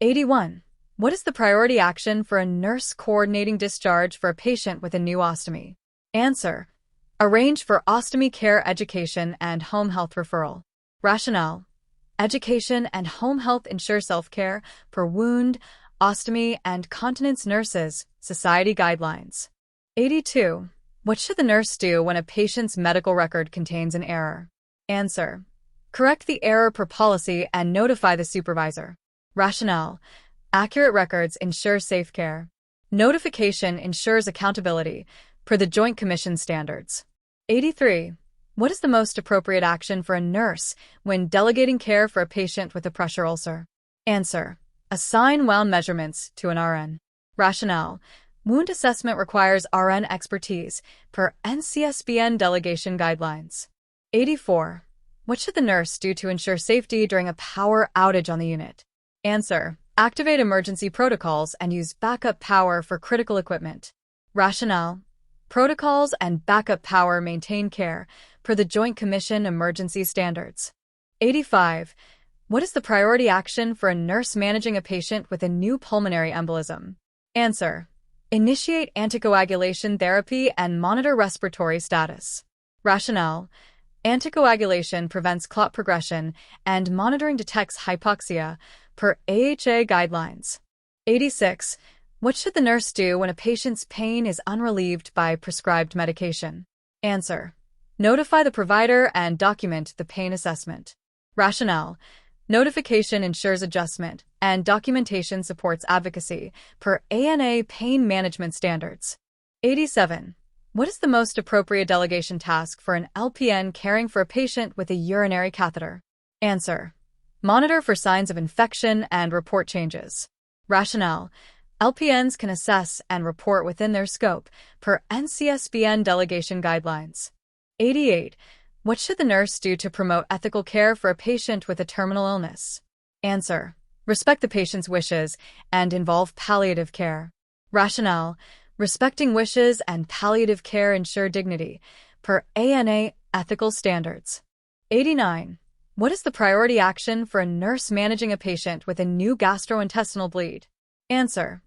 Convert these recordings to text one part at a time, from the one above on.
81. What is the priority action for a nurse coordinating discharge for a patient with a new ostomy? Answer: arrange for ostomy care education and home health referral. Rationale: education and home health ensure self-care per wound, ostomy, and continence nurses, society guidelines. 82. What should the nurse do when a patient's medical record contains an error? Answer: correct the error per policy and notify the supervisor. Rationale: accurate records ensure safe care. Notification ensures accountability per the Joint Commission standards. 83. What is the most appropriate action for a nurse when delegating care for a patient with a pressure ulcer? Answer: assign wound measurements to an RN. Rationale: wound assessment requires RN expertise per NCLEX-PN delegation guidelines. 84. What should the nurse do to ensure safety during a power outage on the unit? Answer: activate emergency protocols and use backup power for critical equipment. Rationale: protocols and backup power maintain care per the Joint Commission emergency standards. 85. What is the priority action for a nurse managing a patient with a new pulmonary embolism? Answer: initiate anticoagulation therapy and monitor respiratory status. Rationale: anticoagulation prevents clot progression and monitoring detects hypoxia per AHA guidelines. 86. What should the nurse do when a patient's pain is unrelieved by prescribed medication? Answer: notify the provider and document the pain assessment. Rationale: notification ensures adjustment, and documentation supports advocacy per ANA pain management standards. 87. What is the most appropriate delegation task for an LPN caring for a patient with a urinary catheter? Answer: monitor for signs of infection and report changes. Rationale: LPNs can assess and report within their scope per NCLEX-PN delegation guidelines. 88. What should the nurse do to promote ethical care for a patient with a terminal illness? Answer: respect the patient's wishes and involve palliative care. Rationale: respecting wishes and palliative care ensure dignity per ANA ethical standards. 89. What is the priority action for a nurse managing a patient with a new gastrointestinal bleed? Answer: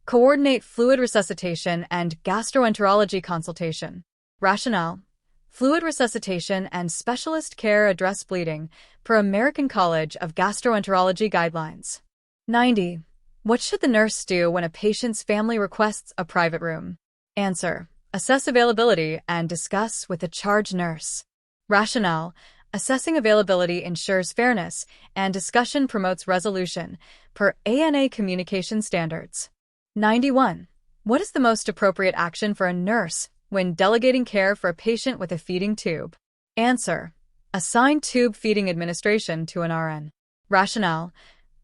coordinate fluid resuscitation and gastroenterology consultation. Rationale: fluid resuscitation and specialist care address bleeding per American College of Gastroenterology guidelines. 90. What should the nurse do when a patient's family requests a private room? Answer: assess availability and discuss with the charge nurse. Rationale: assessing availability ensures fairness and discussion promotes resolution per ANA communication standards. 91. What is the most appropriate action for a nurse when delegating care for a patient with a feeding tube? Answer: assign tube feeding administration to an RN. Rationale: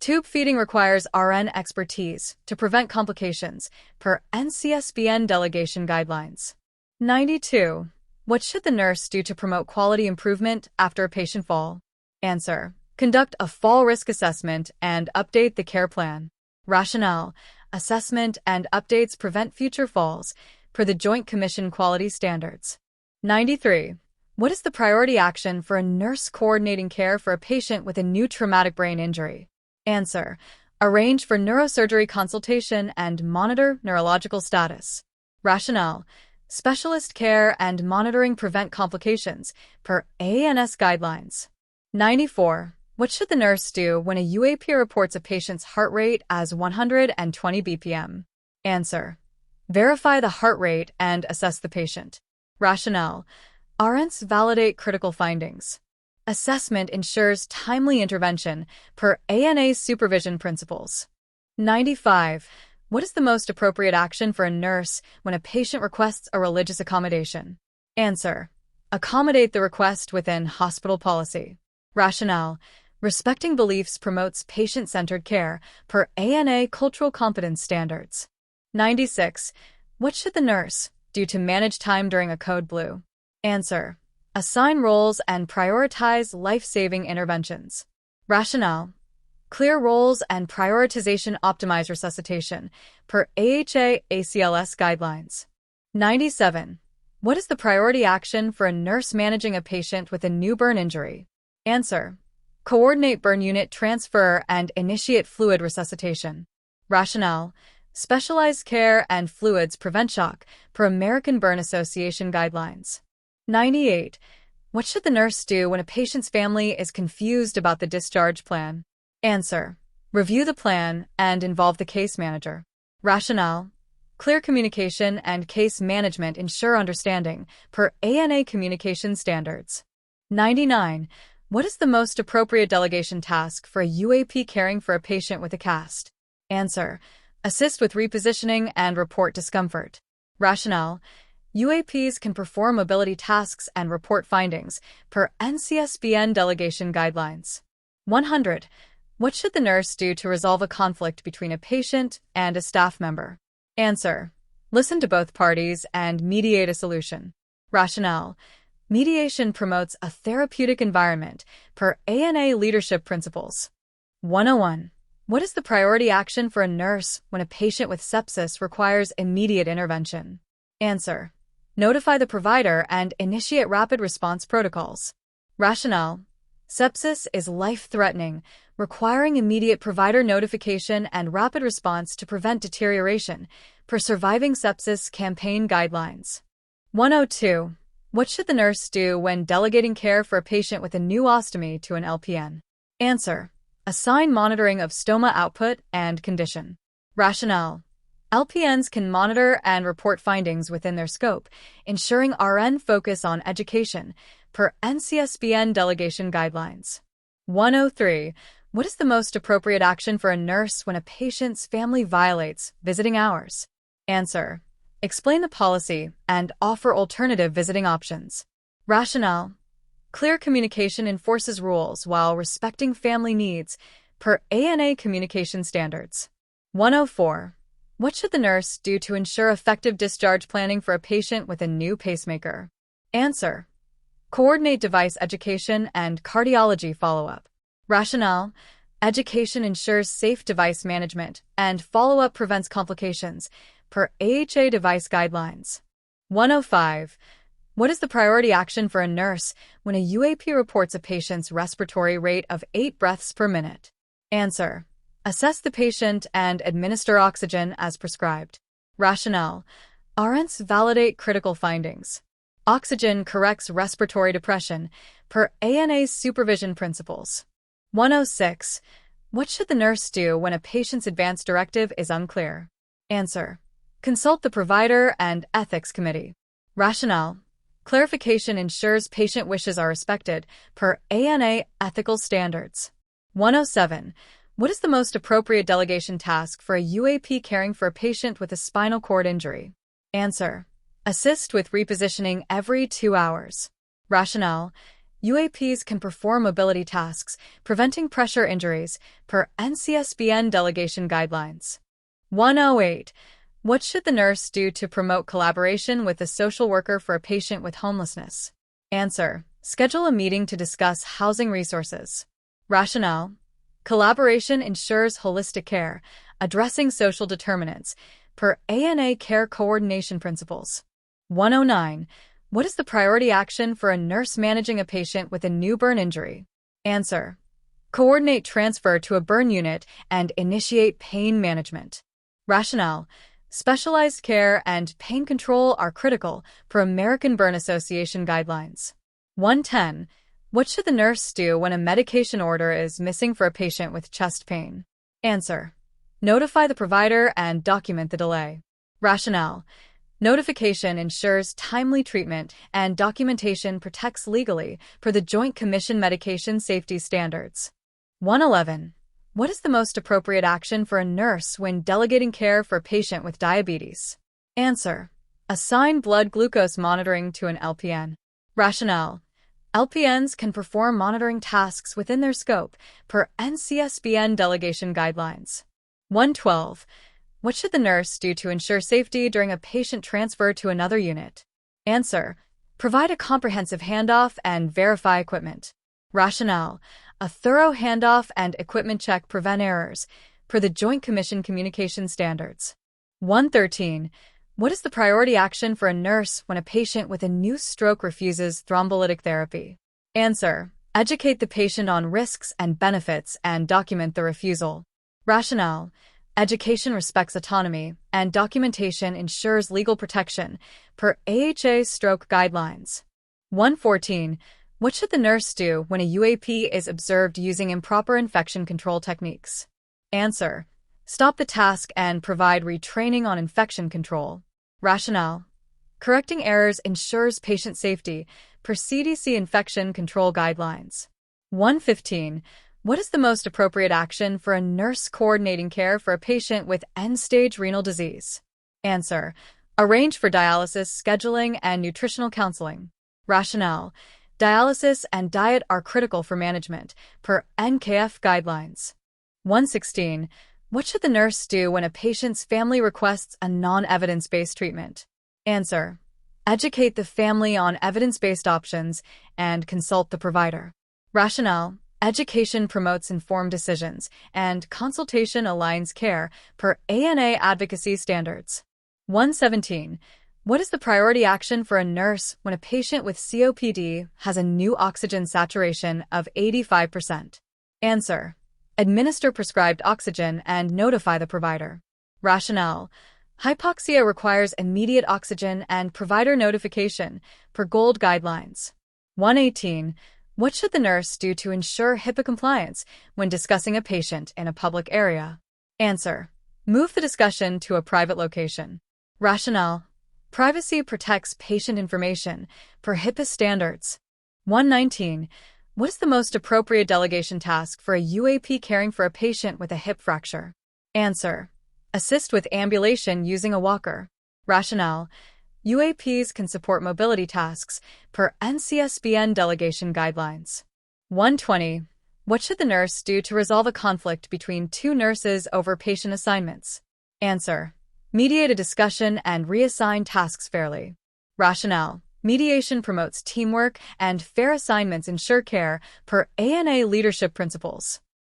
tube feeding requires RN expertise to prevent complications per NCLEX-PN delegation guidelines. 92. What should the nurse do to promote quality improvement after a patient fall? Answer: conduct a fall risk assessment and update the care plan. Rationale: assessment and updates prevent future falls per the Joint Commission quality standards. 93. What is the priority action for a nurse coordinating care for a patient with a new traumatic brain injury? Answer: arrange for neurosurgery consultation and monitor neurological status. Rationale: specialist care and monitoring prevent complications per ANS guidelines. 94. What should the nurse do when a UAP reports a patient's heart rate as 120 BPM? Answer: verify the heart rate and assess the patient. Rationale: RNs validate critical findings. Assessment ensures timely intervention per ANA's supervision principles. 95. What is the most appropriate action for a nurse when a patient requests a religious accommodation? Answer: accommodate the request within hospital policy. Rationale: respecting beliefs promotes patient-centered care per ANA cultural competence standards. 96. What should the nurse do to manage time during a code blue? Answer: assign roles and prioritize life-saving interventions. Rationale: clear roles and prioritization optimize resuscitation per AHA ACLS guidelines. 97. What is the priority action for a nurse managing a patient with a new burn injury? Answer: Coordinate burn unit transfer and initiate fluid resuscitation. Rationale: specialized care and fluids prevent shock, per American Burn Association guidelines. 98. What should the nurse do when a patient's family is confused about the discharge plan? Answer: review the plan and involve the case manager. Rationale: clear communication and case management ensure understanding, per ANA communication standards. 99. What is the most appropriate delegation task for a UAP caring for a patient with a cast? Answer: assist with repositioning and report discomfort. Rationale: UAPs can perform mobility tasks and report findings, per NCLEX-PN delegation guidelines. 100. What should the nurse do to resolve a conflict between a patient and a staff member? Answer: listen to both parties and mediate a solution. Rationale: mediation promotes a therapeutic environment, per ANA leadership principles. 101. What is the priority action for a nurse when a patient with sepsis requires immediate intervention? Answer: notify the provider and initiate rapid response protocols. Rationale: sepsis is life-threatening, requiring immediate provider notification and rapid response to prevent deterioration, per Surviving Sepsis Campaign guidelines. 102. What should the nurse do when delegating care for a patient with a new ostomy to an LPN? Answer: assign monitoring of stoma output and condition. Rationale: LPNs can monitor and report findings within their scope, ensuring RN focus on education, per NCLEX-PN delegation guidelines. 103. What is the most appropriate action for a nurse when a patient's family violates visiting hours? Answer: explain the policy and offer alternative visiting options. Rationale: clear communication enforces rules while respecting family needs, per ANA communication standards. 104. What should the nurse do to ensure effective discharge planning for a patient with a new pacemaker? Answer: coordinate device education and cardiology follow-up. Rationale: education ensures safe device management, and follow-up prevents complications, per AHA device guidelines. 105. What is the priority action for a nurse when a UAP reports a patient's respiratory rate of 8 breaths per minute? Answer: assess the patient and administer oxygen as prescribed. Rationale: RNs validate critical findings. Oxygen corrects respiratory depression, per ANA's supervision principles. 106. What should the nurse do when a patient's advance directive is unclear? Answer: consult the provider and ethics committee. Rationale: clarification ensures patient wishes are respected, per ANA ethical standards. 107. What is the most appropriate delegation task for a UAP caring for a patient with a spinal cord injury? Answer: assist with repositioning every 2 hours. Rationale: UAPs can perform mobility tasks, preventing pressure injuries, per NCLEX-PN delegation guidelines. 108. What should the nurse do to promote collaboration with a social worker for a patient with homelessness? Answer: schedule a meeting to discuss housing resources. Rationale: collaboration ensures holistic care, addressing social determinants, per ANA care coordination principles. 109. What is the priority action for a nurse managing a patient with a new burn injury? Answer: coordinate transfer to a burn unit and initiate pain management. Rationale: specialized care and pain control are critical, per American Burn Association guidelines. 110. What should the nurse do when a medication order is missing for a patient with chest pain? Answer: notify the provider and document the delay. Rationale: notification ensures timely treatment and documentation protects legally, per the Joint Commission Medication Safety Standards. 111. What is the most appropriate action for a nurse when delegating care for a patient with diabetes? Answer: assign blood glucose monitoring to an LPN. Rationale: LPNs can perform monitoring tasks within their scope, per NCLEX-PN delegation guidelines. 112. What should the nurse do to ensure safety during a patient transfer to another unit? Answer: provide a comprehensive handoff and verify equipment. Rationale: a thorough handoff and equipment check prevent errors, per the Joint Commission Communication Standards. 113. What is the priority action for a nurse when a patient with a new stroke refuses thrombolytic therapy? Answer: Educate the patient on risks and benefits and document the refusal. Rationale: education respects autonomy, and documentation ensures legal protection, per AHA/stroke guidelines. 114. What should the nurse do when a UAP is observed using improper infection control techniques? Answer: stop the task and provide retraining on infection control. Rationale: correcting errors ensures patient safety, per CDC infection control guidelines. 115. What is the most appropriate action for a nurse coordinating care for a patient with end-stage renal disease? Answer: arrange for dialysis scheduling and nutritional counseling. Rationale: dialysis and diet are critical for management, per NKF guidelines. 116. What should the nurse do when a patient's family requests a non-evidence-based treatment? Answer: educate the family on evidence-based options and consult the provider. Rationale: education promotes informed decisions, and consultation aligns care, per ANA advocacy standards. 117. What is the priority action for a nurse when a patient with COPD has a new oxygen saturation of 85%? Answer: administer prescribed oxygen and notify the provider. Rationale: hypoxia requires immediate oxygen and provider notification, per GOLD guidelines. 118. What should the nurse do to ensure HIPAA compliance when discussing a patient in a public area? Answer: move the discussion to a private location. Rationale: privacy protects patient information, per HIPAA standards. 119. What is the most appropriate delegation task for a UAP caring for a patient with a hip fracture? Answer: assist with ambulation using a walker. Rationale: UAPs can support mobility tasks, per NCLEX-PN delegation guidelines. 120. What should the nurse do to resolve a conflict between two nurses over patient assignments? Answer: mediate a discussion and reassign tasks fairly. Rationale: mediation promotes teamwork and fair assignments ensure care, per ANA leadership principles.